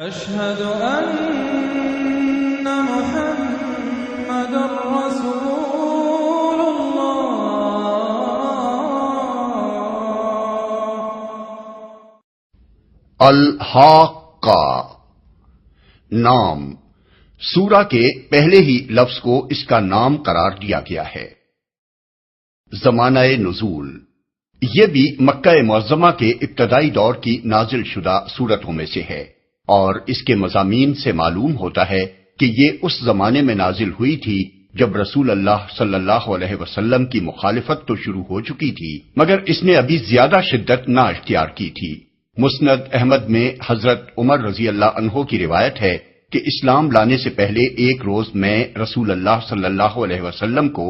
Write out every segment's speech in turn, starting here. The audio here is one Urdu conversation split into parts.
أشهد أن محمد رسول الله۔ الحاقہ نام سورہ کے پہلے ہی لفظ کو اس کا نام قرار دیا گیا ہے۔ زمانہ نزول یہ بھی مکہ معظمہ کے ابتدائی دور کی نازل شدہ سورتوں میں سے ہے، اور اس کے مضامین سے معلوم ہوتا ہے کہ یہ اس زمانے میں نازل ہوئی تھی جب رسول اللہ صلی اللہ علیہ وسلم کی مخالفت تو شروع ہو چکی تھی، مگر اس نے ابھی زیادہ شدت نہ اختیار کی تھی۔ مسند احمد میں حضرت عمر رضی اللہ عنہ کی روایت ہے کہ اسلام لانے سے پہلے ایک روز میں رسول اللہ صلی اللہ علیہ وسلم کو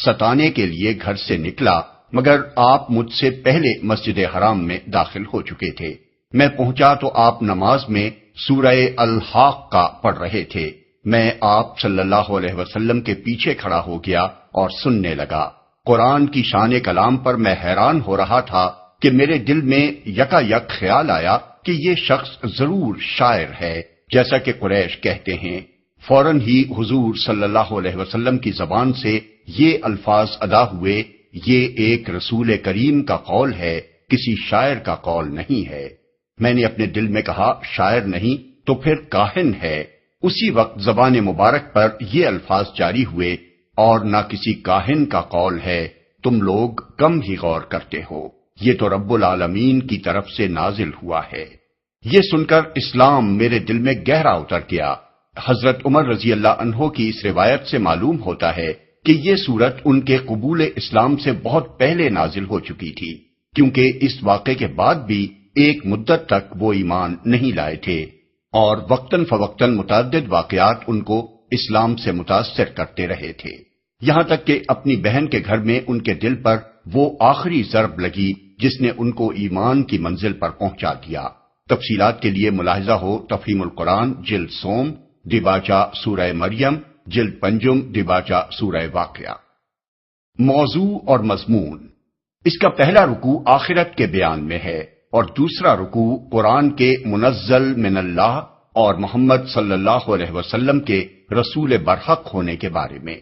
ستانے کے لیے گھر سے نکلا، مگر آپ مجھ سے پہلے مسجد حرام میں داخل ہو چکے تھے۔ میں پہنچا تو آپ نماز میں سورہ الحاقہ پڑھ رہے تھے۔ میں آپ صلی اللہ علیہ وسلم کے پیچھے کھڑا ہو گیا اور سننے لگا۔ قرآن کی شان کلام پر میں حیران ہو رہا تھا کہ میرے دل میں یکا یک خیال آیا کہ یہ شخص ضرور شاعر ہے، جیسا کہ قریش کہتے ہیں۔ فوراً ہی حضور صلی اللہ علیہ وسلم کی زبان سے یہ الفاظ ادا ہوئے، یہ ایک رسول کریم کا قول ہے، کسی شاعر کا قول نہیں ہے۔ میں نے اپنے دل میں کہا شاعر نہیں تو پھر کاہن ہے۔ اسی وقت زبان مبارک پر یہ الفاظ جاری ہوئے، اور نہ کسی کاہن کا قول ہے، تم لوگ کم ہی غور کرتے ہو، یہ تو رب العالمین کی طرف سے نازل ہوا ہے۔ یہ سن کر اسلام میرے دل میں گہرا اتر گیا۔ حضرت عمر رضی اللہ عنہ کی اس روایت سے معلوم ہوتا ہے کہ یہ سورت ان کے قبول اسلام سے بہت پہلے نازل ہو چکی تھی، کیونکہ اس واقعے کے بعد بھی ایک مدت تک وہ ایمان نہیں لائے تھے، اور وقتاً فوقتاً متعدد واقعات ان کو اسلام سے متاثر کرتے رہے تھے، یہاں تک کہ اپنی بہن کے گھر میں ان کے دل پر وہ آخری ضرب لگی جس نے ان کو ایمان کی منزل پر پہنچا دیا۔ تفصیلات کے لیے ملاحظہ ہو تفہیم القرآن جلد سوم، دیباچہ سورہ مریم، جلد پنجم، دیباچہ سورہ واقعہ۔ موضوع اور مضمون اس کا پہلا رکوع آخرت کے بیان میں ہے، اور دوسرا رکوع قرآن کے منزل من اللہ اور محمد صلی اللہ علیہ وسلم کے رسول برحق ہونے کے بارے میں۔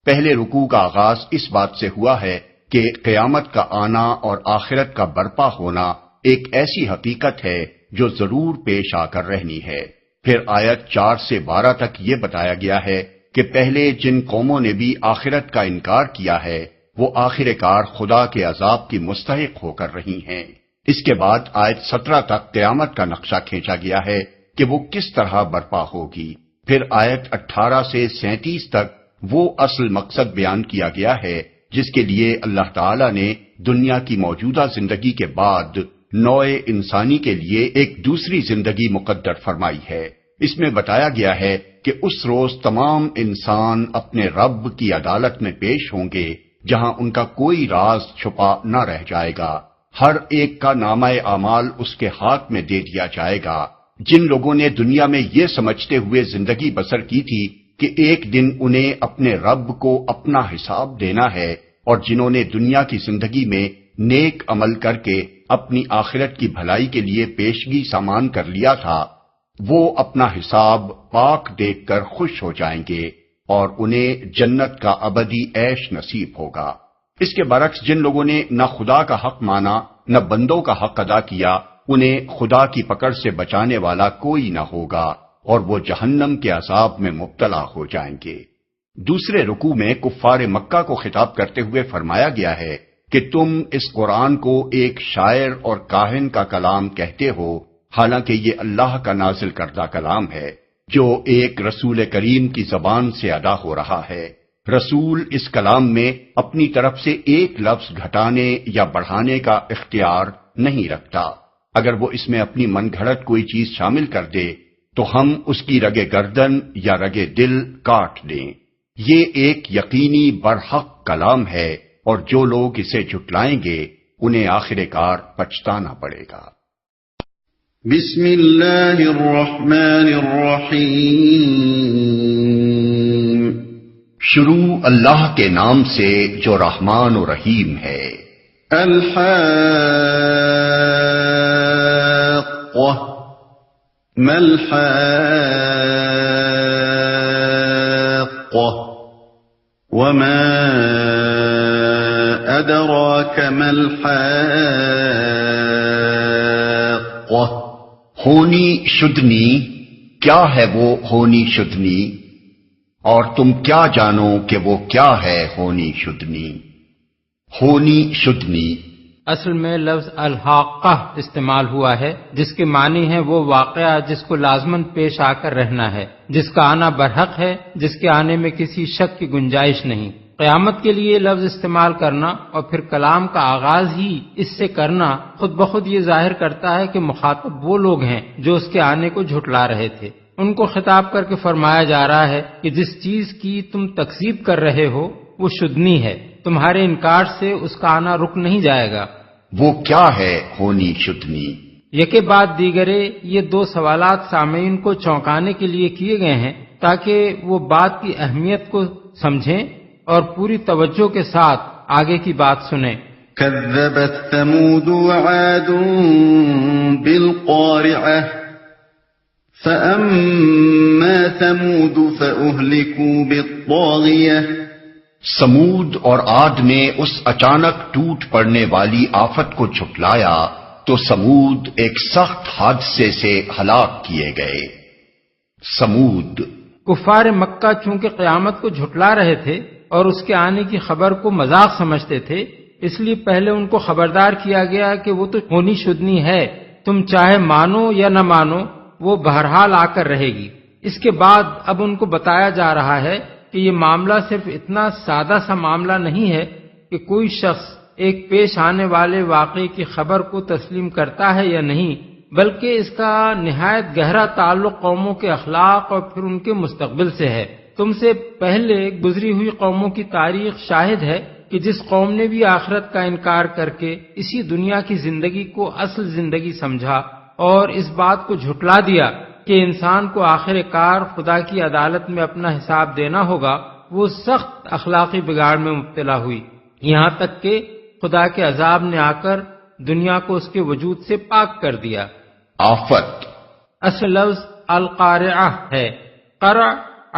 پہلے رکوع کا آغاز اس بات سے ہوا ہے کہ قیامت کا آنا اور آخرت کا برپا ہونا ایک ایسی حقیقت ہے جو ضرور پیش آ کر رہنی ہے۔ پھر آیت 4 سے 12 تک یہ بتایا گیا ہے کہ پہلے جن قوموں نے بھی آخرت کا انکار کیا ہے وہ آخر کار خدا کے عذاب کی مستحق ہو کر رہی ہیں۔ اس کے بعد آیت 17 تک قیامت کا نقشہ کھینچا گیا ہے کہ وہ کس طرح برپا ہوگی۔ پھر آیت 18 سے 37 تک وہ اصل مقصد بیان کیا گیا ہے جس کے لیے اللہ تعالی نے دنیا کی موجودہ زندگی کے بعد نوع انسانی کے لیے ایک دوسری زندگی مقدر فرمائی ہے۔ اس میں بتایا گیا ہے کہ اس روز تمام انسان اپنے رب کی عدالت میں پیش ہوں گے، جہاں ان کا کوئی راز چھپا نہ رہ جائے گا۔ ہر ایک کا نامہ اعمال اس کے ہاتھ میں دے دیا جائے گا۔ جن لوگوں نے دنیا میں یہ سمجھتے ہوئے زندگی بسر کی تھی کہ ایک دن انہیں اپنے رب کو اپنا حساب دینا ہے، اور جنہوں نے دنیا کی زندگی میں نیک عمل کر کے اپنی آخرت کی بھلائی کے لیے پیشگی سامان کر لیا تھا، وہ اپنا حساب پاک دیکھ کر خوش ہو جائیں گے، اور انہیں جنت کا ابدی عیش نصیب ہوگا۔ اس کے برعکس جن لوگوں نے نہ خدا کا حق مانا نہ بندوں کا حق ادا کیا، انہیں خدا کی پکڑ سے بچانے والا کوئی نہ ہوگا، اور وہ جہنم کے عذاب میں مبتلا ہو جائیں گے۔ دوسرے رکوع میں کفار مکہ کو خطاب کرتے ہوئے فرمایا گیا ہے کہ تم اس قرآن کو ایک شاعر اور کاہن کا کلام کہتے ہو، حالانکہ یہ اللہ کا نازل کردہ کلام ہے جو ایک رسول کریم کی زبان سے ادا ہو رہا ہے۔ رسول اس کلام میں اپنی طرف سے ایک لفظ گھٹانے یا بڑھانے کا اختیار نہیں رکھتا۔ اگر وہ اس میں اپنی من گھڑت کوئی چیز شامل کر دے تو ہم اس کی رگے گردن یا رگے دل کاٹ دیں۔ یہ ایک یقینی برحق کلام ہے، اور جو لوگ اسے جھٹلائیں گے انہیں آخر کار پچھتانا پڑے گا۔ بسم اللہ الرحمن الرحیم۔ شروع اللہ کے نام سے جو رحمان و رحیم ہے۔ الحاقہ ما الحاقة وما أدراك ما الحاقة ہونی شدنی، کیا ہے وہ ہونی شدنی، اور تم کیا جانو کہ وہ کیا ہے ہونی شدنی۔ ہونی شدنی اصل میں لفظ الحاقہ استعمال ہوا ہے، جس کے معنی ہے وہ واقعہ جس کو لازماً پیش آ کر رہنا ہے، جس کا آنا برحق ہے، جس کے آنے میں کسی شک کی گنجائش نہیں۔ قیامت کے لیے لفظ استعمال کرنا اور پھر کلام کا آغاز ہی اس سے کرنا خود بخود یہ ظاہر کرتا ہے کہ مخاطب وہ لوگ ہیں جو اس کے آنے کو جھٹلا رہے تھے۔ ان کو خطاب کر کے فرمایا جا رہا ہے کہ جس چیز کی تم تکذیب کر رہے ہو وہ شدنی ہے، تمہارے انکار سے اس کا آنا رک نہیں جائے گا۔ وہ کیا ہے ہونی شدنی؟ یکے بعد دیگرے یہ دو سوالات سامعین کو چونکانے کے لیے کیے گئے ہیں تاکہ وہ بات کی اہمیت کو سمجھیں اور پوری توجہ کے ساتھ آگے کی بات سنیں۔ كذبت ثمود وعاد بالقارعة فأما ثمود فأهلكوا بالطاغية سمود اور عاد نے اس اچانک ٹوٹ پڑنے والی آفت کو جھٹلایا تو سمود ایک سخت حادثے سے ہلاک کیے گئے۔ سمود کفار مکہ چونکہ قیامت کو جھٹلا رہے تھے اور اس کے آنے کی خبر کو مذاق سمجھتے تھے، اس لیے پہلے ان کو خبردار کیا گیا کہ وہ تو ہونی شدنی ہے، تم چاہے مانو یا نہ مانو وہ بہرحال آ کر رہے گی۔ اس کے بعد اب ان کو بتایا جا رہا ہے کہ یہ معاملہ صرف اتنا سادہ سا معاملہ نہیں ہے کہ کوئی شخص ایک پیش آنے والے واقعے کی خبر کو تسلیم کرتا ہے یا نہیں، بلکہ اس کا نہایت گہرا تعلق قوموں کے اخلاق اور پھر ان کے مستقبل سے ہے۔ تم سے پہلے گزری ہوئی قوموں کی تاریخ شاہد ہے کہ جس قوم نے بھی آخرت کا انکار کر کے اسی دنیا کی زندگی کو اصل زندگی سمجھا اور اس بات کو جھٹلا دیا کہ انسان کو آخر کار خدا کی عدالت میں اپنا حساب دینا ہوگا، وہ سخت اخلاقی بگاڑ میں مبتلا ہوئی، یہاں تک کہ خدا کے عذاب نے آ کر دنیا کو اس کے وجود سے پاک کر دیا۔ آفت اصل لفظ القارعہ ہے۔ قرع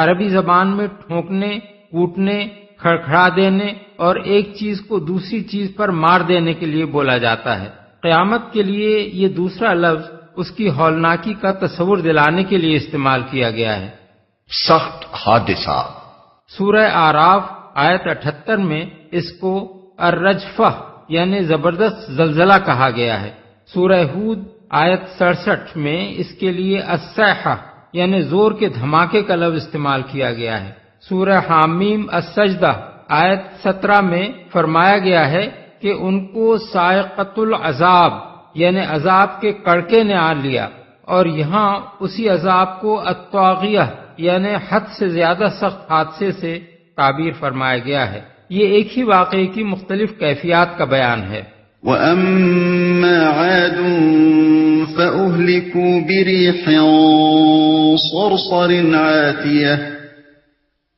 عربی زبان میں ٹھونکنے، کوٹنے، کھڑکھڑا دینے اور ایک چیز کو دوسری چیز پر مار دینے کے لیے بولا جاتا ہے۔ قیامت کے لیے یہ دوسرا لفظ اس کی ہولناکی کا تصور دلانے کے لیے استعمال کیا گیا ہے۔ سخت حادثہ سورہ اعراف آیت 78 میں اس کو الرجفہ یعنی زبردست زلزلہ کہا گیا ہے۔ سورہ ہود آیت 67 میں اس کے لیے الصیحہ یعنی زور کے دھماکے کا لفظ استعمال کیا گیا ہے۔ سورہ حامیم السجدہ آیت 17 میں فرمایا گیا ہے کہ ان کو صاعقۃ العذاب یعنی عذاب کے کڑکے نے آ لیا، اور یہاں اسی عذاب کو الطاغیہ یعنی حد سے زیادہ سخت حادثے سے تعبیر فرمایا گیا ہے۔ یہ ایک ہی واقعے کی مختلف کیفیات کا بیان ہے۔ وَأَمَّا عَادٌ فَأُهْلِكُوا بِرِيحٍ صَرْصَرٍ عَاتِيَةٍ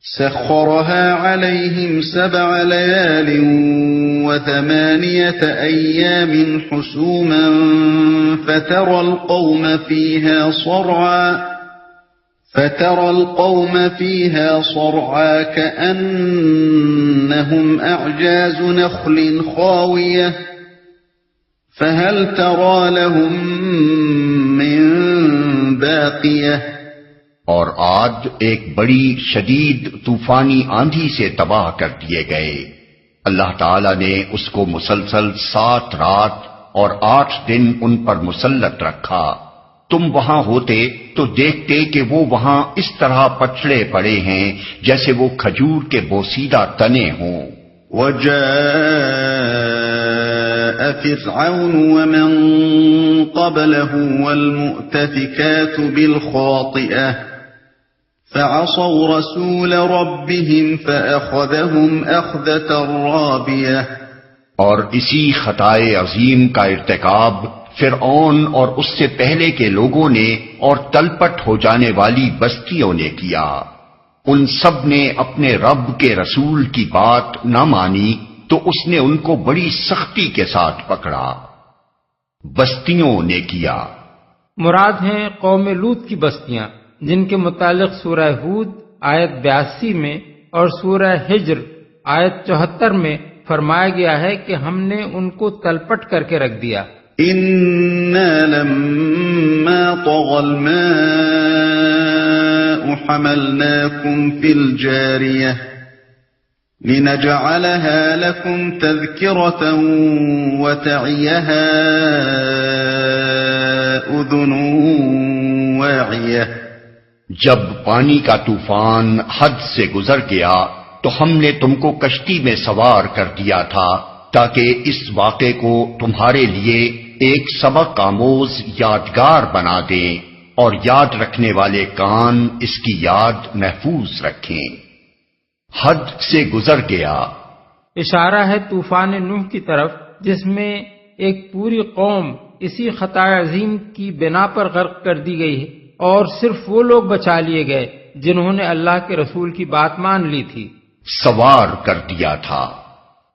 سَخَّرَهَا عَلَيْهِمْ 7 لَيَالٍ و8 أَيَّامٍ حُسُومًا فَتَرَى الْقَوْمَ فِيهَا صَرْعَىٰ كَأَنَّهُمْ أَعْجَازُ نَخْلٍ خَاوِيَةٍ فَهَلْ تَرَىٰ لَهُم مِّن بَاقِيَةٍ اور عاد ایک بڑی شدید طوفانی آندھی سے تباہ کر دیے گئے۔ اللہ تعالی نے اس کو مسلسل 7 رات اور 8 دن ان پر مسلط رکھا۔ تم وہاں ہوتے تو دیکھتے کہ وہ وہاں اس طرح پچھڑے پڑے ہیں جیسے وہ کھجور کے بوسیدہ تنے ہوں۔ وَجَاءَ فِرْعَوْنُ وَمَن قَبْلَهُ وَالْمُؤْتَفِكَاتُ بِالْخَاطِئَةِ فَعَصَوْا رَسُولَ رَبِّهِمْ فَأَخَذَهُمْ أَخْذَةً رَّابِيَةً اور اسی خطائے عظیم کا ارتکاب فرعون اور اس سے پہلے کے لوگوں نے اور تلپٹ ہو جانے والی بستیوں نے کیا۔ ان سب نے اپنے رب کے رسول کی بات نہ مانی تو اس نے ان کو بڑی سختی کے ساتھ پکڑا۔ بستیوں نے کیا مراد ہیں قوم لوط کی بستیاں، جن کے متعلق سورہ ہود آیت 82 میں اور سورہ ہجر آیت 74 میں فرمایا گیا ہے کہ ہم نے ان کو تلپٹ کر کے رکھ دیا۔ إِنَّا لَمَّا طَغَى الْمَاءُ حَمَلْنَاكُمْ فِي الْجَارِيَةِ لِنَجْعَلَهَا لَكُمْ تَذْكِرَةً وَتَعِيَهَا أُذُنٌ وَاعِيَةٌ۔ جب پانی کا طوفان حد سے گزر گیا تو ہم نے تم کو کشتی میں سوار کر دیا تھا تاکہ اس واقعے کو تمہارے لیے ایک سبق آموز یادگار بنا دیں اور یاد رکھنے والے کان اس کی یاد محفوظ رکھیں۔ حد سے گزر گیا اشارہ ہے طوفان نوح کی طرف، جس میں ایک پوری قوم اسی خطا عظیم کی بنا پر غرق کر دی گئی ہے، اور صرف وہ لوگ بچا لیے گئے جنہوں نے اللہ کے رسول کی بات مان لی تھی۔ سوار کر دیا تھا۔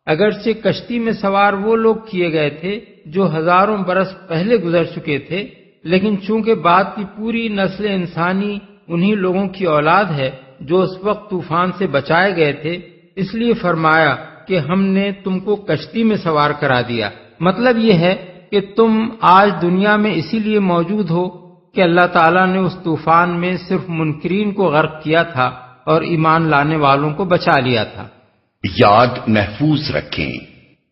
اگرچہ کشتی میں سوار وہ لوگ کیے گئے تھے جو ہزاروں برس پہلے گزر چکے تھے، لیکن چونکہ بعد کی پوری نسل انسانی انہی لوگوں کی اولاد ہے جو اس وقت طوفان سے بچائے گئے تھے، اس لیے فرمایا کہ ہم نے تم کو کشتی میں سوار کرا دیا۔ مطلب یہ ہے کہ تم آج دنیا میں اسی لیے موجود ہو کہ اللہ تعالیٰ نے اس طوفان میں صرف منکرین کو غرق کیا تھا اور ایمان لانے والوں کو بچا لیا تھا۔ یاد محفوظ رکھیں،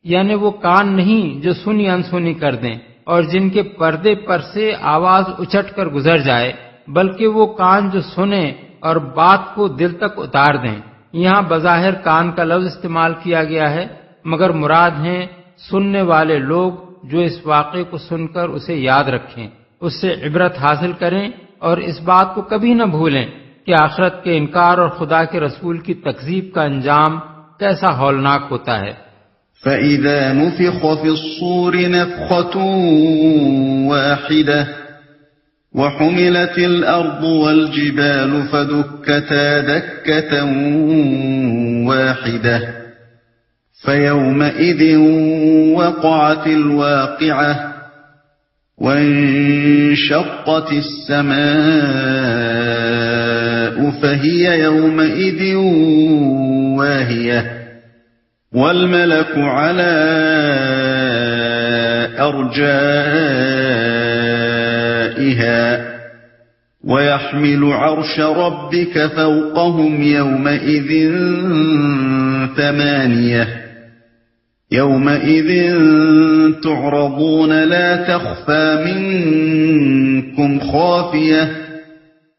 یعنی وہ کان نہیں جو سنی انسنی کر دیں اور جن کے پردے پر سے آواز اچٹ کر گزر جائے، بلکہ وہ کان جو سنیں اور بات کو دل تک اتار دیں۔ یہاں بظاہر کان کا لفظ استعمال کیا گیا ہے، مگر مراد ہیں سننے والے لوگ جو اس واقعے کو سن کر اسے یاد رکھیں، اس سے عبرت حاصل کریں اور اس بات کو کبھی نہ بھولیں کہ آخرت کے انکار اور خدا کے رسول کی تکذیب کا انجام کیسا ہولناک ہوتا ہے۔ فَإِذَا نُفِخَ فِي الصُّورِ نَفْخَةٌ وَاحِدَةٌ وَحُمِلَتِ الْأَرْضُ وَالْجِبَالُ فَدُكَّتَا دَكَّةً وَاحِدَةً فَيَوْمَئِذٍ وَقَعَتِ الْوَاقِعَةُ وَانشَقَّتِ السَّمَاءُ فَهِيَ يَوْمَئِذٍ وَاهِيَةٌ وَالْمَلَكُ عَلَى أَرْجَائِهَا وَيَحْمِلُ عَرْشَ رَبِّكَ فَوْقَهُمْ يَوْمَئِذٍ ثَمَانِيَةٌ يَوْمَئِذٍ تُعْرَضُونَ لَا تَخْفَى مِنكُمْ خَافِيَةٌ۔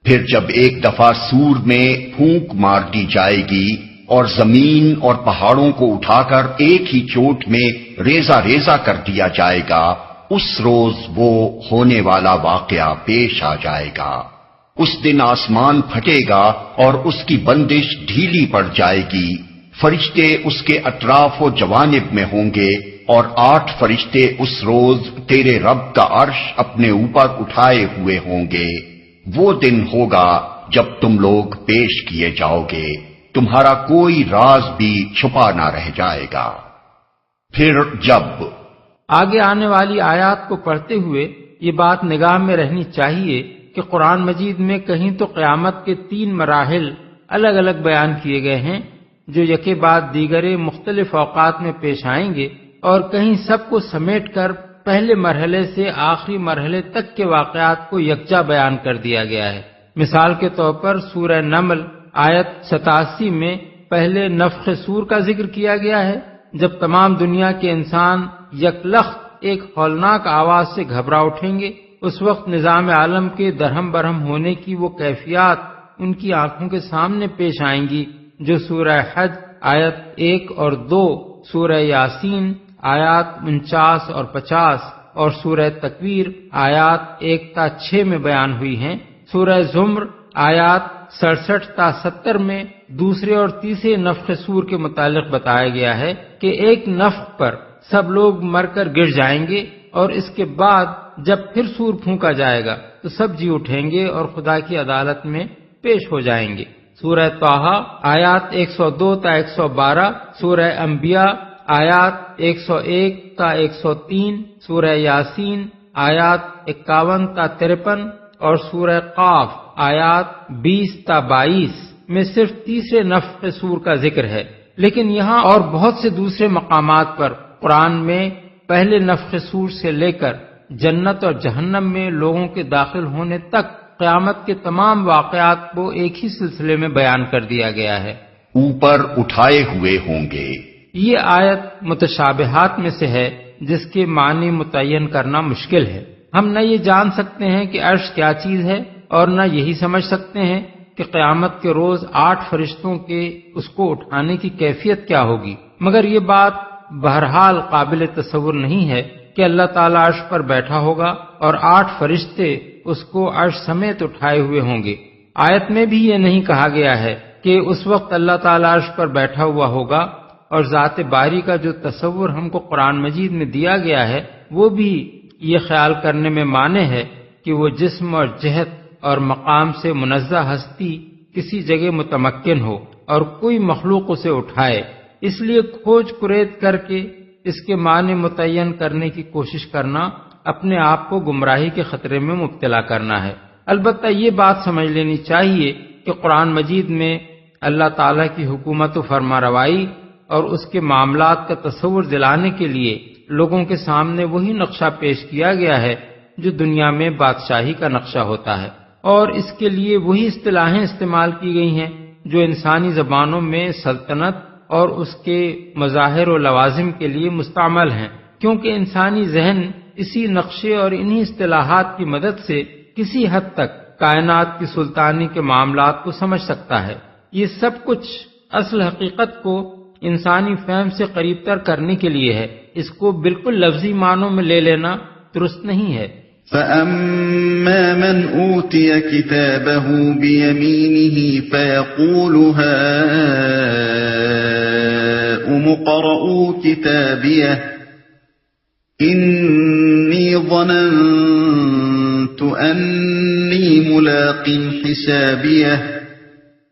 پھر جب ایک دفعہ سور میں پھونک مار دی جائے گی اور زمین اور پہاڑوں کو اٹھا کر ایک ہی چوٹ میں ریزہ ریزہ کر دیا جائے گا، اس روز وہ ہونے والا واقعہ پیش آ جائے گا۔ اس دن آسمان پھٹے گا اور اس کی بندش ڈھیلی پڑ جائے گی، فرشتے اس کے اطراف و جوانب میں ہوں گے، اور 8 فرشتے اس روز تیرے رب کا عرش اپنے اوپر اٹھائے ہوئے ہوں گے۔ وہ دن ہوگا جب تم لوگ پیش کیے جاؤ گے، تمہارا کوئی راز بھی چھپا نہ رہ جائے گا۔ پھر جب آگے آنے والی آیات کو پڑھتے ہوئے یہ بات نگاہ میں رہنی چاہیے کہ قرآن مجید میں کہیں تو قیامت کے 3 مراحل الگ الگ بیان کیے گئے ہیں جو یکے بعد دیگرے مختلف اوقات میں پیش آئیں گے، اور کہیں سب کو سمیٹ کر پہلے مرحلے سے آخری مرحلے تک کے واقعات کو یکجا بیان کر دیا گیا ہے۔ مثال کے طور پر سورہ نمل آیت 87 میں پہلے نفخ صور کا ذکر کیا گیا ہے، جب تمام دنیا کے انسان یکلخت ایک ہولناک آواز سے گھبرا اٹھیں گے۔ اس وقت نظام عالم کے درہم برہم ہونے کی وہ کیفیات ان کی آنکھوں کے سامنے پیش آئیں گی جو سورہ حج آیت 1 اور 2، سورہ یاسین آیات 49 اور 50 اور سورہ تکویر آیات 1 تا 6 میں بیان ہوئی ہیں۔ سورہ زمر آیات 67 تا 70 میں دوسرے اور تیسرے نفخ صور کے متعلق بتایا گیا ہے کہ ایک نفخ پر سب لوگ مر کر گر جائیں گے، اور اس کے بعد جب پھر صور پھونکا جائے گا تو سب جی اٹھیں گے اور خدا کی عدالت میں پیش ہو جائیں گے۔ سورہ طٰہٰ آیات 102 تا 112، سورہ انبیاء آیات 101 تا 103، سورہ یاسین آیات 51 تا 53 اور سورہ قاف آیات 20 تا 22 میں صرف تیسرے نفخ صور کا ذکر ہے، لیکن یہاں اور بہت سے دوسرے مقامات پر قرآن میں پہلے نفخ صور سے لے کر جنت اور جہنم میں لوگوں کے داخل ہونے تک قیامت کے تمام واقعات کو ایک ہی سلسلے میں بیان کر دیا گیا ہے۔ اوپر اٹھائے ہوئے ہوں گے۔ یہ آیت متشابہات میں سے ہے جس کے معنی متعین کرنا مشکل ہے۔ ہم نہ یہ جان سکتے ہیں کہ عرش کیا چیز ہے اور نہ یہی سمجھ سکتے ہیں کہ قیامت کے روز 8 فرشتوں کے اس کو اٹھانے کی کیفیت کیا ہوگی، مگر یہ بات بہرحال قابل تصور نہیں ہے کہ اللہ تعالیٰ عرش پر بیٹھا ہوگا اور 8 فرشتے اس کو عرش سمیت اٹھائے ہوئے ہوں گے۔ آیت میں بھی یہ نہیں کہا گیا ہے کہ اس وقت اللہ تعالیٰ عرش پر بیٹھا ہوا ہوگا، اور ذات باری کا جو تصور ہم کو قرآن مجید میں دیا گیا ہے وہ بھی یہ خیال کرنے میں مانے ہے کہ وہ جسم اور جہت اور مقام سے منزہ ہستی کسی جگہ متمکن ہو اور کوئی مخلوق اسے اٹھائے۔ اس لیے کھوج کرید کر کے اس کے معنی متعین کرنے کی کوشش کرنا اپنے آپ کو گمراہی کے خطرے میں مبتلا کرنا ہے۔ البتہ یہ بات سمجھ لینی چاہیے کہ قرآن مجید میں اللہ تعالیٰ کی حکومت و فرما روائی اور اس کے معاملات کا تصور دلانے کے لیے لوگوں کے سامنے وہی نقشہ پیش کیا گیا ہے جو دنیا میں بادشاہی کا نقشہ ہوتا ہے، اور اس کے لیے وہی اصطلاحیں استعمال کی گئی ہیں جو انسانی زبانوں میں سلطنت اور اس کے مظاہر و لوازم کے لیے مستعمل ہیں، کیونکہ انسانی ذہن اسی نقشے اور انہی اصطلاحات کی مدد سے کسی حد تک کائنات کی سلطانی کے معاملات کو سمجھ سکتا ہے۔ یہ سب کچھ اصل حقیقت کو انسانی فہم سے قریب تر کرنے کے لیے ہے، اس کو بالکل لفظی معنوں میں لے لینا درست نہیں ہے۔ فَأَمَّا مَنْ أُوتِيَ كِتَابَهُ بِيَمِينِهِ فَيَقُولُ هَاؤُمُ اقْرَءُوا كِتَابِيَهْ إِنِّي ظَنَنتُ أَنِّي مُلَاقٍ حِسَابِيَهْ۔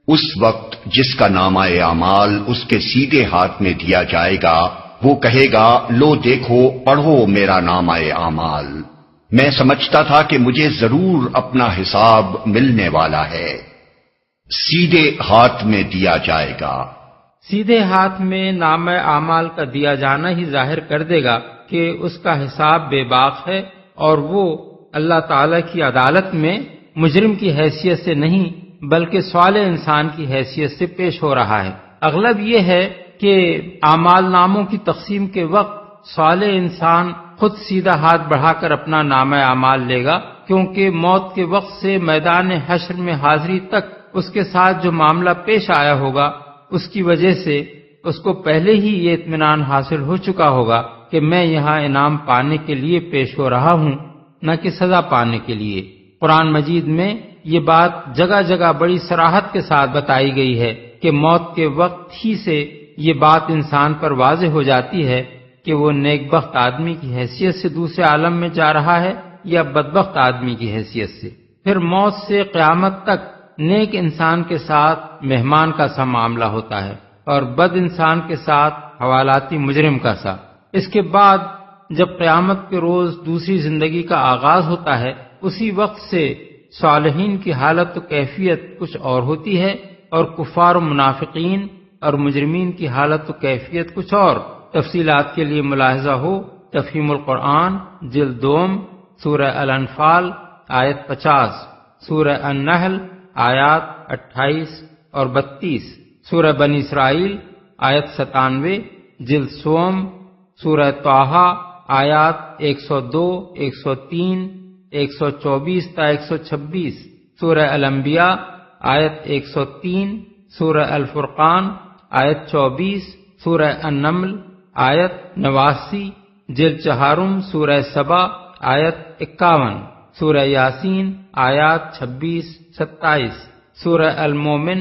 اس وقت جس کا نامہ اعمال اس کے سیدھے ہاتھ میں دیا جائے گا وہ کہے گا، لو دیکھو پڑھو میرا نامہ اعمال، میں سمجھتا تھا کہ مجھے ضرور اپنا حساب ملنے والا ہے۔ سیدھے ہاتھ میں دیا جائے گا۔ سیدھے ہاتھ میں نامہ اعمال کا دیا جانا ہی ظاہر کر دے گا کہ اس کا حساب بے باک ہے اور وہ اللہ تعالی کی عدالت میں مجرم کی حیثیت سے نہیں بلکہ صالح انسان کی حیثیت سے پیش ہو رہا ہے۔ اغلب یہ ہے کہ اعمال ناموں کی تقسیم کے وقت صالح انسان خود سیدھا ہاتھ بڑھا کر اپنا نامہ اعمال لے گا، کیونکہ موت کے وقت سے میدان حشر میں حاضری تک اس کے ساتھ جو معاملہ پیش آیا ہوگا اس کی وجہ سے اس کو پہلے ہی یہ اطمینان حاصل ہو چکا ہوگا کہ میں یہاں انعام پانے کے لیے پیش ہو رہا ہوں، نہ کہ سزا پانے کے لیے۔ قرآن مجید میں یہ بات جگہ جگہ بڑی صراحت کے ساتھ بتائی گئی ہے کہ موت کے وقت ہی سے یہ بات انسان پر واضح ہو جاتی ہے کہ وہ نیک بخت آدمی کی حیثیت سے دوسرے عالم میں جا رہا ہے یا بدبخت آدمی کی حیثیت سے۔ پھر موت سے قیامت تک نیک انسان کے ساتھ مہمان کا سا معاملہ ہوتا ہے اور بد انسان کے ساتھ حوالاتی مجرم کا سا۔ اس کے بعد جب قیامت کے روز دوسری زندگی کا آغاز ہوتا ہے، اسی وقت سے صالحین کی حالت و کیفیت کچھ اور ہوتی ہے اور کفار و منافقین اور مجرمین کی حالت و کیفیت کچھ اور۔ تفصیلات کے لیے ملاحظہ ہو تفہیم القرآن جلد 2 سورہ الانفال آیت 50، سورہ النحل آیات 28 اور 32، سورہ بنی اسرائیل آیت 97، جلد 1 سورہ طٰہٰ آیات 102، 103، 124 تا 126، سورہ الانبیاء آیت 103، سورہ الفرقان آیت 24، سورہ النمل آیت 89، جلد 4 سورہ سبا آیت 51، سورہ یاسین آیات 26، 27، سورہ المومن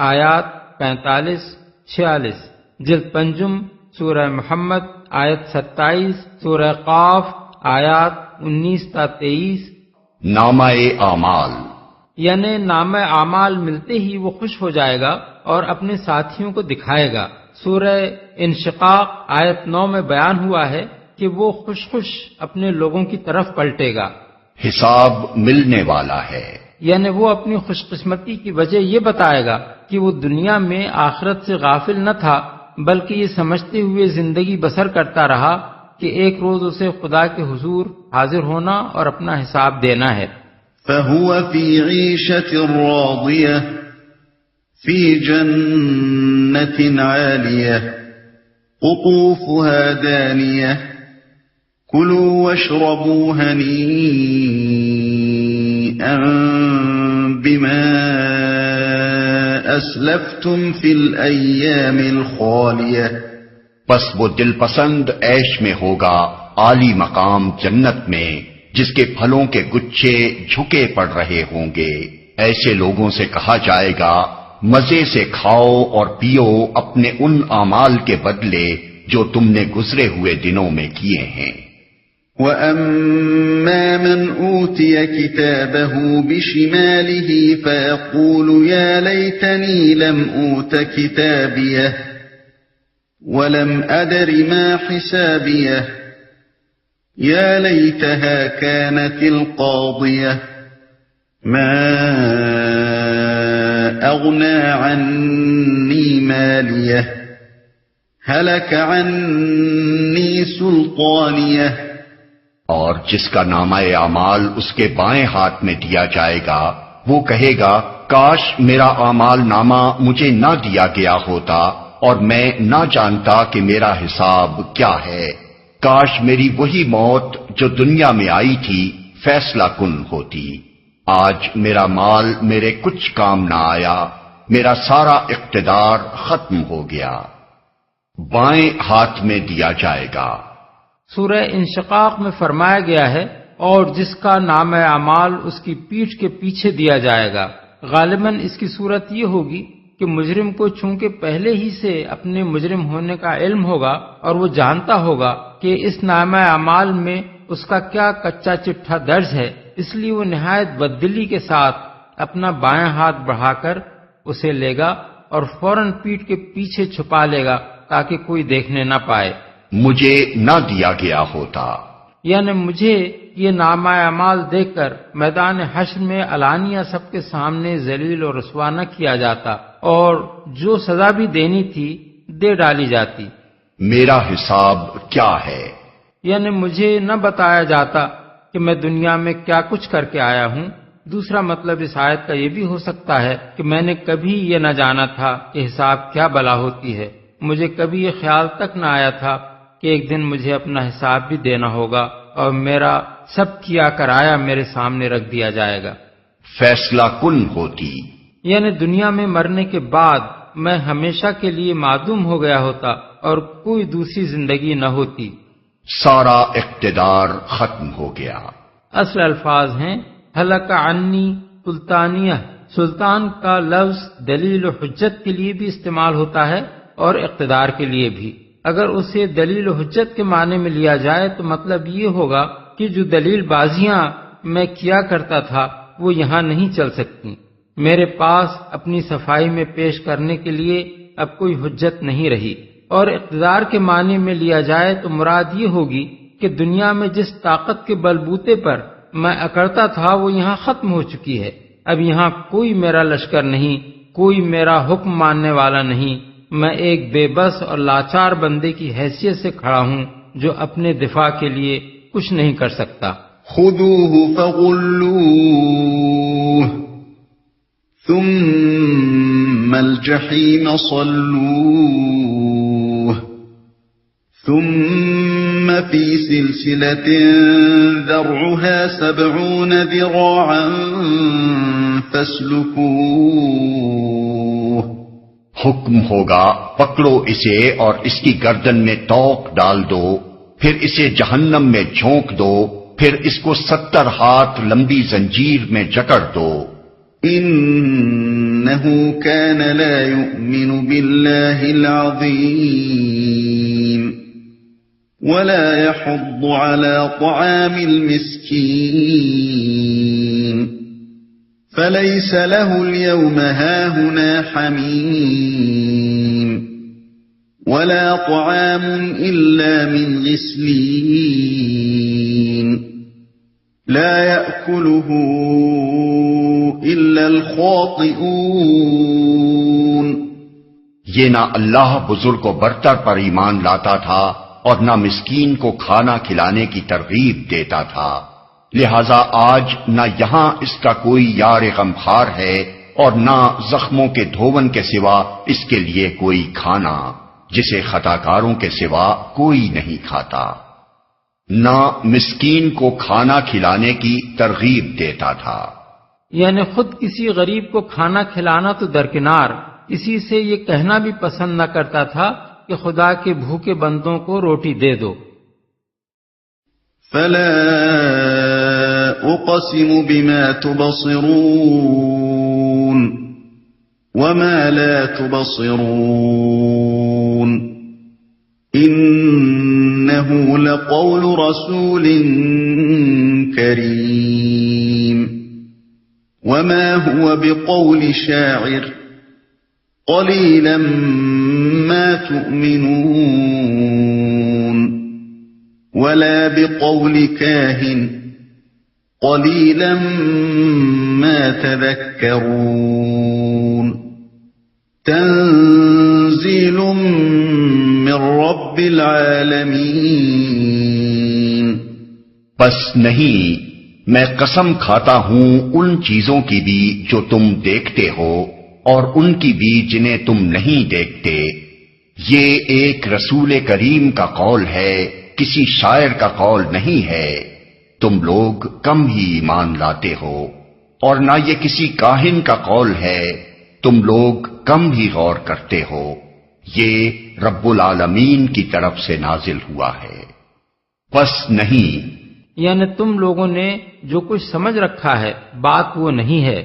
آیات 45، 46، جلد 5 سورہ محمد آیت 27، سورہ قاف آیات 19 تا 23۔ نامہ اعمال یعنی نامہ اعمال ملتے ہی وہ خوش ہو جائے گا اور اپنے ساتھیوں کو دکھائے گا۔ سورہ انشقاق آیت 9 میں بیان ہوا ہے کہ وہ خوش خوش اپنے لوگوں کی طرف پلٹے گا، حساب ملنے والا ہے۔ یعنی وہ اپنی خوش قسمتی کی وجہ یہ بتائے گا کہ وہ دنیا میں آخرت سے غافل نہ تھا، بلکہ یہ سمجھتے ہوئے زندگی بسر کرتا رہا کہ ایک روز اسے خدا کے حضور حاضر ہونا اور اپنا حساب دینا ہے۔ فهو في عيشة راضية في جنة عالية قطوفها دانية كلوا واشربوا هنيئا بما أسلفتم في الأيام الخالية۔ پس وہ دل پسند عیش میں ہوگا عالی مقام جنت میں، جس کے پھلوں کے گچھے جھکے پڑ رہے ہوں گے۔ ایسے لوگوں سے کہا جائے گا مزے سے کھاؤ اور پیو اپنے ان اعمال کے بدلے جو تم نے گزرے ہوئے دنوں میں کیے ہیں۔ وَأَمَّا مَنْ أُوتِيَ كِتَابَهُ بِشِمَالِهِ فَيَقُولُ يَا لَيْتَنِي لَمْ أُوتَ كِتَابِيَهْ وَلَمْ أَدْرِ مَا حِسَابِيَهْ يَا لَيْتَهَا كَانَتِ الْقَاضِيَةَ مَا أَغْنَى عَنِّي مَالِيَهْ هَلَكَ عَنِّي سُلْطَانِيَهْ۔ اور جس کا نامہ اعمال اس کے بائیں ہاتھ میں دیا جائے گا وہ کہے گا کاش میرا اعمال نامہ مجھے نہ دیا گیا ہوتا اور میں نہ جانتا کہ میرا حساب کیا ہے۔ کاش میری وہی موت جو دنیا میں آئی تھی فیصلہ کن ہوتی۔ آج میرا مال میرے کچھ کام نہ آیا، میرا سارا اقتدار ختم ہو گیا۔ بائیں ہاتھ میں دیا جائے گا۔ سورہ انشقاق میں فرمایا گیا ہے اور جس کا نام اعمال اس کی پیٹھ کے پیچھے دیا جائے گا۔ غالباً اس کی صورت یہ ہوگی کہ مجرم کو چونکہ پہلے ہی سے اپنے مجرم ہونے کا علم ہوگا اور وہ جانتا ہوگا کہ اس نامہ اعمال میں اس کا کیا کچا چٹھا درج ہے، اس لیے وہ نہایت بددلی کے ساتھ اپنا بائیں ہاتھ بڑھا کر اسے لے گا اور فوراً پیٹھ کے پیچھے چھپا لے گا تاکہ کوئی دیکھنے نہ پائے۔ مجھے نہ دیا گیا ہوتا، یعنی مجھے یہ نامہ اعمال دیکھ کر میدان حشر میں علانیہ سب کے سامنے ذلیل و رسوا نہ کیا جاتا اور جو سزا بھی دینی تھی دے ڈالی جاتی۔ میرا حساب کیا ہے؟ یعنی مجھے نہ بتایا جاتا کہ میں دنیا میں کیا کچھ کر کے آیا ہوں۔ دوسرا مطلب اس آیت کا یہ بھی ہو سکتا ہے کہ میں نے کبھی یہ نہ جانا تھا کہ حساب کیا بلا ہوتی ہے، مجھے کبھی یہ خیال تک نہ آیا تھا کہ ایک دن مجھے اپنا حساب بھی دینا ہوگا اور میرا سب کیا کرایا میرے سامنے رکھ دیا جائے گا۔ فیصلہ کن ہوتی، یعنی دنیا میں مرنے کے بعد میں ہمیشہ کے لیے معدوم ہو گیا ہوتا اور کوئی دوسری زندگی نہ ہوتی۔ سارا اقتدار ختم ہو گیا۔ اصل الفاظ ہیں ہلک عنی سلطانیہ۔ سلطان کا لفظ دلیل و حجت کے لیے بھی استعمال ہوتا ہے اور اقتدار کے لیے بھی۔ اگر اسے دلیل و حجت کے معنی میں لیا جائے تو مطلب یہ ہوگا کہ جو دلیل بازیاں میں کیا کرتا تھا وہ یہاں نہیں چل سکتی، میرے پاس اپنی صفائی میں پیش کرنے کے لیے اب کوئی حجت نہیں رہی۔ اور اقتدار کے معنی میں لیا جائے تو مراد یہ ہوگی کہ دنیا میں جس طاقت کے بلبوتے پر میں اکڑتا تھا وہ یہاں ختم ہو چکی ہے۔ اب یہاں کوئی میرا لشکر نہیں، کوئی میرا حکم ماننے والا نہیں، میں ایک بے بس اور لاچار بندے کی حیثیت سے کھڑا ہوں جو اپنے دفاع کے لیے کچھ نہیں کر سکتا۔ خذوه فغلوه ثم الجحیم صلوه ثم في سلسلة ذرعها 70 ذراعا فاسلكوه۔ حکم ہوگا پکڑو اسے اور اس کی گردن میں توق ڈال دو، پھر اسے جہنم میں جھونک دو، پھر اس کو 70 ہاتھ لمبی زنجیر میں جکڑ دو۔ إنه كان لا يؤمن بالله العظيم ولا يحض على طعام المسكين فليس له اليوم هاهنا حميم ولا طعام إلا من غسلين لا يأكله إلا الخاطئون۔ یہ نہ اللہ بزرگ و برتر پر ایمان لاتا تھا اور نہ مسکین کو کھانا کھلانے کی ترغیب دیتا تھا، لہذا آج نہ یہاں اس کا کوئی یار غمخوار ہے اور نہ زخموں کے دھون کے سوا اس کے لیے کوئی کھانا جسے خطاکاروں کے سوا کوئی نہیں کھاتا، نہ مسکین کو کھانا کھلانے کی ترغیب دیتا تھا۔ یعنی خود کسی غریب کو کھانا کھلانا تو درکنار، کسی سے یہ کہنا بھی پسند نہ کرتا تھا کہ خدا کے بھوکے بندوں کو روٹی دے دو۔ فلا اقسم بما تبصرون وما لا تبصرون انه لقول رسول کریم وما هو بقول شاعر قلیلا ما تؤمنون ولا بقول كاهن قليلا ما تذكرون تنزيل من رب العالمين۔ بس نہیں، میں قسم کھاتا ہوں ان چیزوں کی بھی جو تم دیکھتے ہو اور ان کی بھی جنہیں تم نہیں دیکھتے، یہ ایک رسول کریم کا قول ہے، کسی شاعر کا قول نہیں ہے، تم لوگ کم ہی ایمان لاتے ہو، اور نہ یہ کسی کاہن کا قول ہے، تم لوگ کم ہی غور کرتے ہو، یہ رب العالمین کی طرف سے نازل ہوا ہے۔ پس نہیں، یعنی تم لوگوں نے جو کچھ سمجھ رکھا ہے بات وہ نہیں ہے،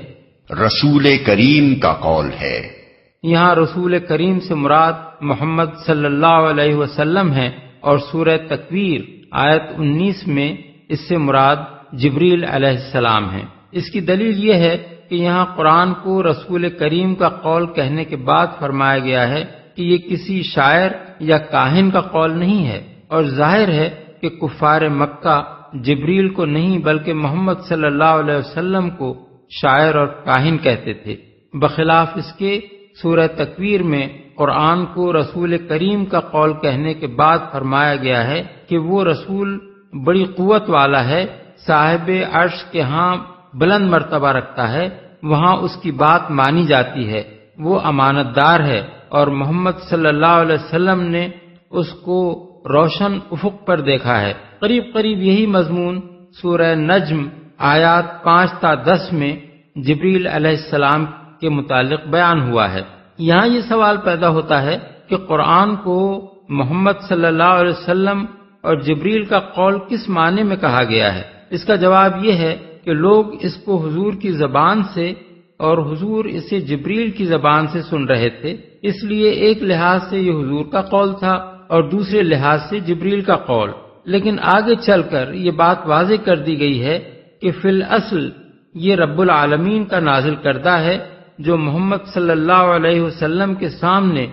رسول کریم کا قول ہے۔ یہاں رسول کریم سے مراد محمد صلی اللہ علیہ وسلم ہے، اور سورہ تکویر آیت 19 میں اس سے مراد جبریل علیہ السلام ہیں۔ اس کی دلیل یہ ہے کہ یہاں قرآن کو رسول کریم کا قول کہنے کے بعد فرمایا گیا ہے کہ یہ کسی شاعر یا کاہن کا قول نہیں ہے، اور ظاہر ہے کہ کفار مکہ جبریل کو نہیں بلکہ محمد صلی اللہ علیہ وسلم کو شاعر اور کاہن کہتے تھے۔ بخلاف اس کے سورہ تکویر میں قرآن کو رسول کریم کا قول کہنے کے بعد فرمایا گیا ہے کہ وہ رسول بڑی قوت والا ہے، صاحب عرش کے ہاں بلند مرتبہ رکھتا ہے، وہاں اس کی بات مانی جاتی ہے، وہ امانت دار ہے، اور محمد صلی اللہ علیہ وسلم نے اس کو روشن افق پر دیکھا ہے۔ قریب قریب یہی مضمون سورہ نجم آیات 5 تا 10 میں جبریل علیہ السلام کے متعلق بیان ہوا ہے۔ یہاں یہ سوال پیدا ہوتا ہے کہ قرآن کو محمد صلی اللہ علیہ وسلم اور جبریل کا قول کس معنی میں کہا گیا ہے؟ اس کا جواب یہ ہے کہ لوگ اس کو حضور کی زبان سے اور حضور اسے جبریل کی زبان سے سن رہے تھے، اس لیے ایک لحاظ سے یہ حضور کا قول تھا اور دوسرے لحاظ سے جبریل کا قول۔ لیکن آگے چل کر یہ بات واضح کر دی گئی ہے کہ فی الاصل یہ رب العالمین کا نازل کردہ ہے، جو محمد صلی اللہ علیہ وسلم کے سامنے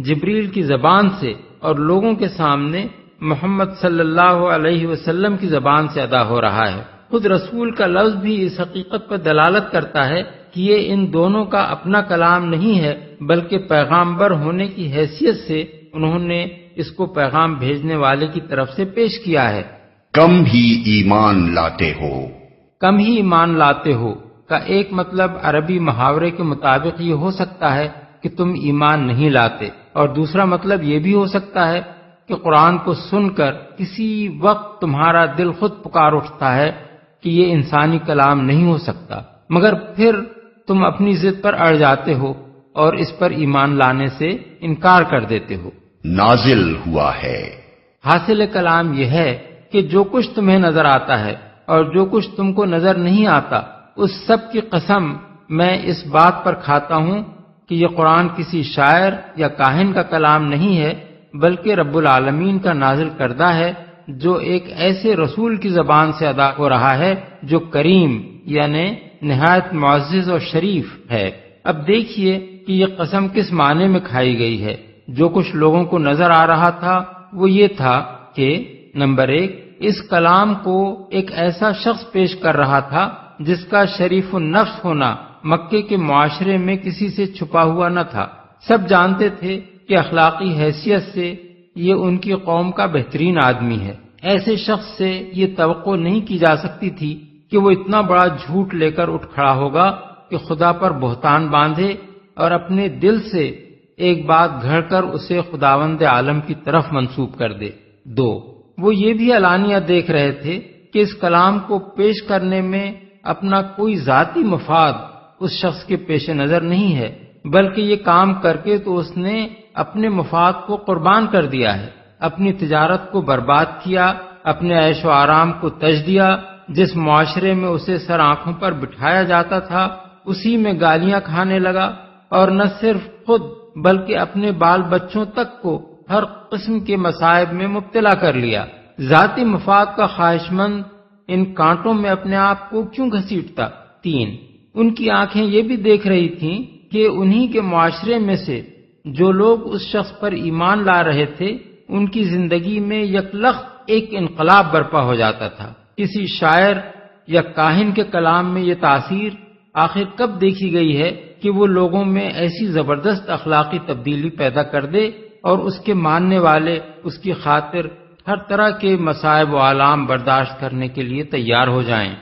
جبریل کی زبان سے اور لوگوں کے سامنے محمد صلی اللہ علیہ وسلم کی زبان سے ادا ہو رہا ہے۔ خود رسول کا لفظ بھی اس حقیقت پر دلالت کرتا ہے کہ یہ ان دونوں کا اپنا کلام نہیں ہے، بلکہ پیغامبر ہونے کی حیثیت سے انہوں نے اس کو پیغام بھیجنے والے کی طرف سے پیش کیا ہے۔ کم ہی ایمان لاتے ہو، کم ہی ایمان لاتے ہو کا ایک مطلب عربی محاورے کے مطابق یہ ہو سکتا ہے کہ تم ایمان نہیں لاتے، اور دوسرا مطلب یہ بھی ہو سکتا ہے کہ قرآن کو سن کر کسی وقت تمہارا دل خود پکار اٹھتا ہے کہ یہ انسانی کلام نہیں ہو سکتا، مگر پھر تم اپنی ضد پر اڑ جاتے ہو اور اس پر ایمان لانے سے انکار کر دیتے ہو۔ نازل ہوا ہے۔ حاصل کلام یہ ہے کہ جو کچھ تمہیں نظر آتا ہے اور جو کچھ تم کو نظر نہیں آتا، اس سب کی قسم میں اس بات پر کھاتا ہوں کہ یہ قرآن کسی شاعر یا کاہن کا کلام نہیں ہے، بلکہ رب العالمین کا نازل کردہ ہے، جو ایک ایسے رسول کی زبان سے ادا ہو رہا ہے جو کریم یعنی نہایت معزز اور شریف ہے۔ اب دیکھیے کہ یہ قسم کس معنی میں کھائی گئی ہے۔ جو کچھ لوگوں کو نظر آ رہا تھا وہ یہ تھا کہ نمبر 1، اس کلام کو ایک ایسا شخص پیش کر رہا تھا جس کا شریف النفس ہونا مکے کے معاشرے میں کسی سے چھپا ہوا نہ تھا۔ سب جانتے تھے کہ اخلاقی حیثیت سے یہ ان کی قوم کا بہترین آدمی ہے۔ ایسے شخص سے یہ توقع نہیں کی جا سکتی تھی کہ وہ اتنا بڑا جھوٹ لے کر اٹھ کھڑا ہوگا کہ خدا پر بہتان باندھے اور اپنے دل سے ایک بات گھڑ کر اسے خداوند عالم کی طرف منسوب کر دے۔ 2، وہ یہ بھی علانیہ دیکھ رہے تھے کہ اس کلام کو پیش کرنے میں اپنا کوئی ذاتی مفاد اس شخص کے پیش نظر نہیں ہے، بلکہ یہ کام کر کے تو اس نے اپنے مفاد کو قربان کر دیا ہے، اپنی تجارت کو برباد کیا، اپنے عیش و آرام کو تج دیا، جس معاشرے میں اسے سر آنکھوں پر بٹھایا جاتا تھا اسی میں گالیاں کھانے لگا، اور نہ صرف خود بلکہ اپنے بال بچوں تک کو ہر قسم کے مصائب میں مبتلا کر لیا۔ ذاتی مفاد کا خواہش مند ان کانٹوں میں اپنے آپ کو کیوں گھسیٹتا؟ 3، ان کی آنکھیں یہ بھی دیکھ رہی تھیں کہ انہی کے معاشرے میں سے جو لوگ اس شخص پر ایمان لا رہے تھے ان کی زندگی میں یکلخت ایک انقلاب برپا ہو جاتا تھا۔ کسی شاعر یا کاہن کے کلام میں یہ تاثیر آخر کب دیکھی گئی ہے کہ وہ لوگوں میں ایسی زبردست اخلاقی تبدیلی پیدا کر دے اور اس کے ماننے والے اس کی خاطر ہر طرح کے مصائب و آلام برداشت کرنے کے لیے تیار ہو جائیں۔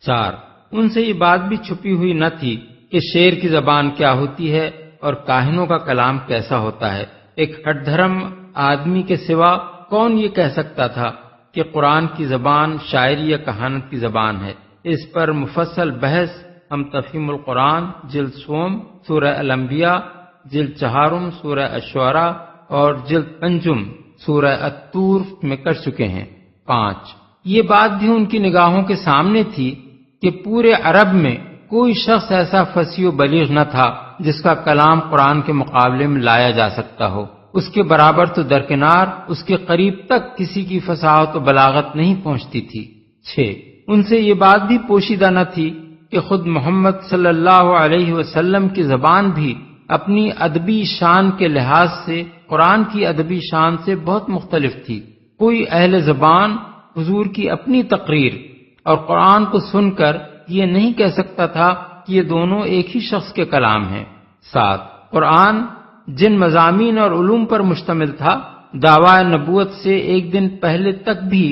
4، ان سے یہ بات بھی چھپی ہوئی نہ تھی کہ شعر کی زبان کیا ہوتی ہے اور کاہنوں کا کلام کیسا ہوتا ہے۔ ایک ہٹ دھرم آدمی کے سوا کون یہ کہہ سکتا تھا کہ قرآن کی زبان شاعری یا کہانت کی زبان ہے؟ اس پر مفصل بحث ہم تفہیم القرآن جلد سوم سورہ الانبیاء، جلد چہارم سورہ الشعراء اور جلد پنجم سورہ الطور میں کر چکے ہیں۔ 5، یہ بات بھی ان کی نگاہوں کے سامنے تھی کہ پورے عرب میں کوئی شخص ایسا فصیح و بلیغ نہ تھا جس کا کلام قرآن کے مقابلے میں لایا جا سکتا ہو۔ اس کے برابر تو درکنار اس کے قریب تک کسی کی فصاحت و بلاغت نہیں پہنچتی تھی۔ 6، ان سے یہ بات بھی پوشیدہ نہ تھی کہ خود محمد صلی اللہ علیہ وسلم کی زبان بھی اپنی ادبی شان کے لحاظ سے قرآن کی ادبی شان سے بہت مختلف تھی۔ کوئی اہل زبان حضور کی اپنی تقریر اور قرآن کو سن کر یہ نہیں کہہ سکتا تھا کہ یہ دونوں ایک ہی شخص کے کلام ہیں۔ 7، قرآن جن مضامین اور علوم پر مشتمل تھا، دعویٰ نبوت سے ایک دن پہلے تک بھی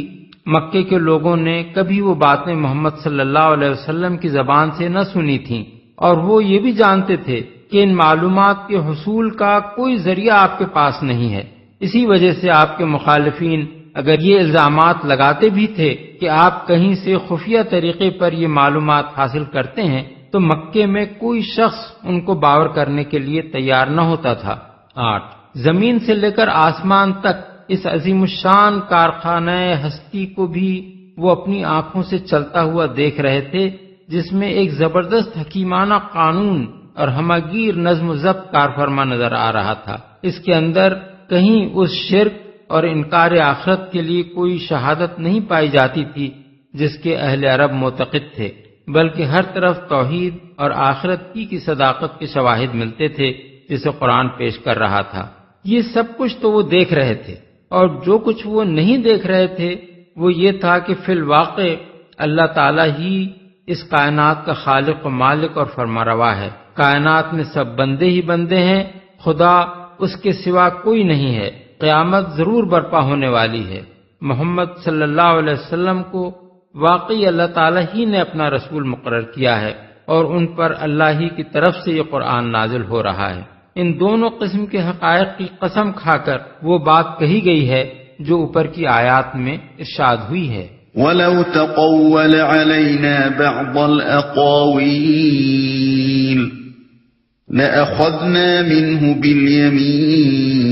مکے کے لوگوں نے کبھی وہ باتیں محمد صلی اللہ علیہ وسلم کی زبان سے نہ سنی تھیں، اور وہ یہ بھی جانتے تھے کہ ان معلومات کے حصول کا کوئی ذریعہ آپ کے پاس نہیں ہے۔ اسی وجہ سے آپ کے مخالفین اگر یہ الزامات لگاتے بھی تھے کہ آپ کہیں سے خفیہ طریقے پر یہ معلومات حاصل کرتے ہیں تو مکے میں کوئی شخص ان کو باور کرنے کے لیے تیار نہ ہوتا تھا۔ 8، زمین سے لے کر آسمان تک اس عظیم الشان کارخانہ ہستی کو بھی وہ اپنی آنکھوں سے چلتا ہوا دیکھ رہے تھے، جس میں ایک زبردست حکیمانہ قانون اور ہماگیر نظم و ضبط کار فرما نظر آ رہا تھا۔ اس کے اندر کہیں اس شرک اور انکار آخرت کے لیے کوئی شہادت نہیں پائی جاتی تھی جس کے اہل عرب معتقد تھے، بلکہ ہر طرف توحید اور آخرت کی صداقت کے شواہد ملتے تھے جسے قرآن پیش کر رہا تھا۔ یہ سب کچھ تو وہ دیکھ رہے تھے، اور جو کچھ وہ نہیں دیکھ رہے تھے وہ یہ تھا کہ فی الواقع اللہ تعالیٰ ہی اس کائنات کا خالق و مالک اور فرماروا ہے۔ کائنات میں سب بندے ہی بندے ہیں، خدا اس کے سوا کوئی نہیں ہے۔ قیامت ضرور برپا ہونے والی ہے۔ محمد صلی اللہ علیہ وسلم کو واقعی اللہ تعالیٰ ہی نے اپنا رسول مقرر کیا ہے، اور ان پر اللہ ہی کی طرف سے یہ قرآن نازل ہو رہا ہے۔ ان دونوں قسم کے حقائق کی قسم کھا کر وہ بات کہی گئی ہے جو اوپر کی آیات میں ارشاد ہوئی ہے۔ وَلَوْ تَقَوَّلَ عَلَيْنَا بَعْضَ الْأَقَاوِيلِ لَأَخَذْنَا مِنْهُ بِالْيَمِينِ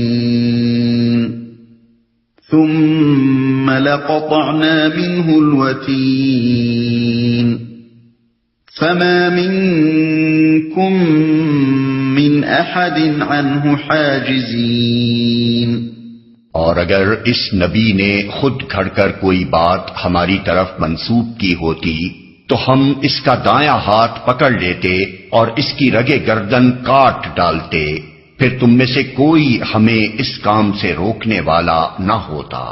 ثُمَّ لَقَطَعْنَا مِنْهُ الْوَتِينَ فَمَا مِنْكُمْ مِنْ أَحَدٍ عَنْهُ حَاجِزِينَ۔ اور اگر اس نبی نے خود گھڑ کر کوئی بات ہماری طرف منسوب کی ہوتی تو ہم اس کا دایاں ہاتھ پکڑ لیتے اور اس کی رگے گردن کاٹ ڈالتے، پھر تم میں سے کوئی ہمیں اس کام سے روکنے والا نہ ہوتا۔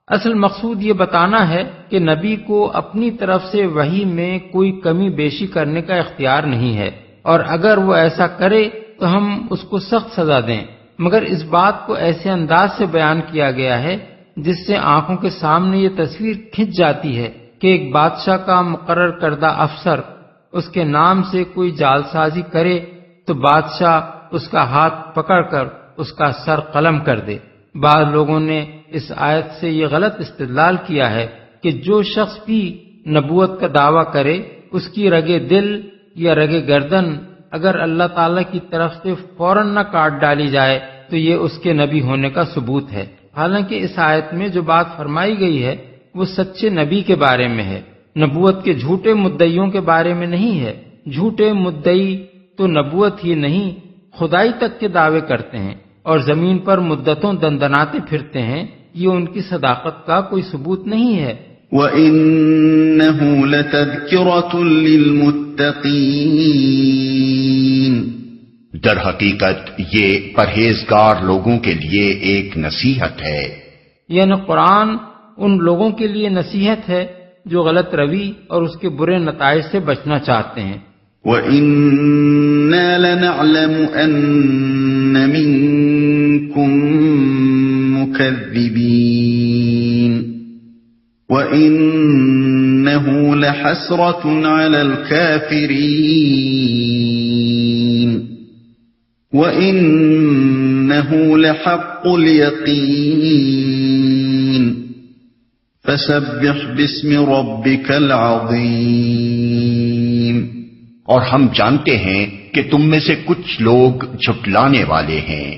اصل مقصود یہ بتانا ہے کہ نبی کو اپنی طرف سے وحی میں کوئی کمی بیشی کرنے کا اختیار نہیں ہے، اور اگر وہ ایسا کرے تو ہم اس کو سخت سزا دیں، مگر اس بات کو ایسے انداز سے بیان کیا گیا ہے جس سے آنکھوں کے سامنے یہ تصویر کھنچ جاتی ہے کہ ایک بادشاہ کا مقرر کردہ افسر اس کے نام سے کوئی جعلسازی کرے تو بادشاہ اس کا ہاتھ پکڑ کر اس کا سر قلم کر دے۔ بعض لوگوں نے اس آیت سے یہ غلط استدلال کیا ہے کہ جو شخص بھی نبوت کا دعویٰ کرے اس کی رگے دل یا رگے گردن اگر اللہ تعالی کی طرف سے فوراً نہ کاٹ ڈالی جائے تو یہ اس کے نبی ہونے کا ثبوت ہے، حالانکہ اس آیت میں جو بات فرمائی گئی ہے وہ سچے نبی کے بارے میں ہے، نبوت کے جھوٹے مدعیوں کے بارے میں نہیں ہے۔ جھوٹے مدعی تو نبوت ہی نہیں خدائی تک کے دعوے کرتے ہیں اور زمین پر مدتوں دندناتے پھرتے ہیں، یہ ان کی صداقت کا کوئی ثبوت نہیں ہے۔ وَإِنَّهُ لَتَذْكِرَةٌ لِّلْمُتَّقِينَ، در حقیقت یہ پرہیزگار لوگوں کے لیے ایک نصیحت ہے، یعنی قرآن ان لوگوں کے لیے نصیحت ہے جو غلط روی اور اس کے برے نتائج سے بچنا چاہتے ہیں۔ وَإِنَّا لَنَعْلَمُ أَنَّ مِنكُم مُّكَذِّبِينَ وَإِنَّهُ لَحَسْرَةٌ عَلَى الْكَافِرِينَ وَإِنَّهُ لَحَقُّ الْيَقِينِ فَسَبِّحْ بِاسْمِ رَبِّكَ الْعَظِيمِ۔ اور ہم جانتے ہیں کہ تم میں سے کچھ لوگ جھٹلانے والے ہیں،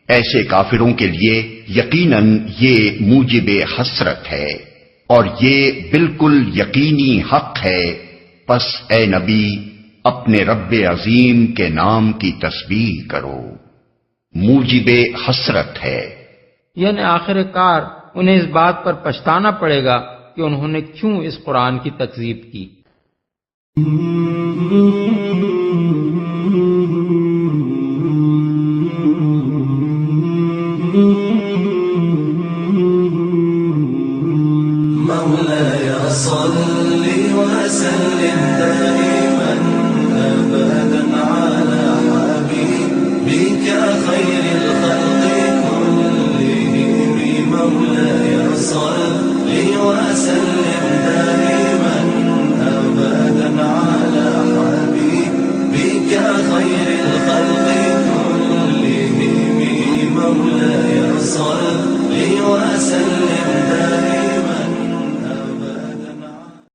ایسے کافروں کے لیے یقیناً یہ موجب حسرت ہے اور یہ بالکل یقینی حق ہے، پس اے نبی اپنے رب عظیم کے نام کی تسبیح کرو، موجب حسرت ہے، یعنی آخر کار انہیں اس بات پر پچھتانا پڑے گا کہ انہوں نے کیوں اس قرآن کی تکذیب کی۔